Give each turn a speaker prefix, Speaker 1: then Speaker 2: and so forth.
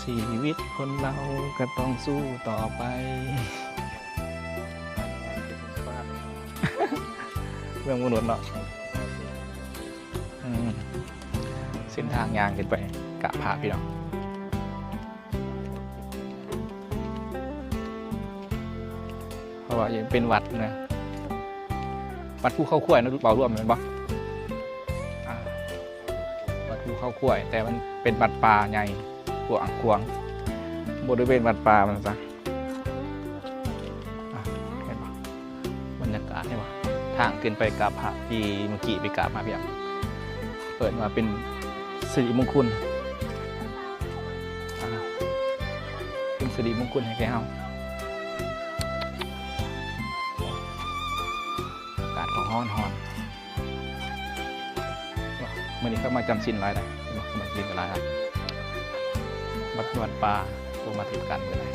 Speaker 1: ชีวิตคนเราก็ต้องสู้ต่อไป เรื่องมนุษย์เนาะเส้นทางยางขึ้นไปกะพาพี่น้องเพราะว่ายังเป็นวัดนะวัดผู้เข้าขั้วนะเบาร่วมเหมือนปะวัดผู้เข้าขั้วแต่มันเป็นวัดป่าใหญ่กวางบริเวณวัดป่ามันซะเห็นปะบรรยากาศเห็นปะทางขึ้นไปกราบพระที่เมื่อกี้ไปกราบมาเพียงเปิดมาเป็นสิริมงคลเป็นสิริมงคลให้แกเฮาอากาศก็ฮ้อนเมื่อนี้เข้ามาจำสินไรได้มาจำสินอะไรครับวัดป่าโทรมาติดกันไปเลย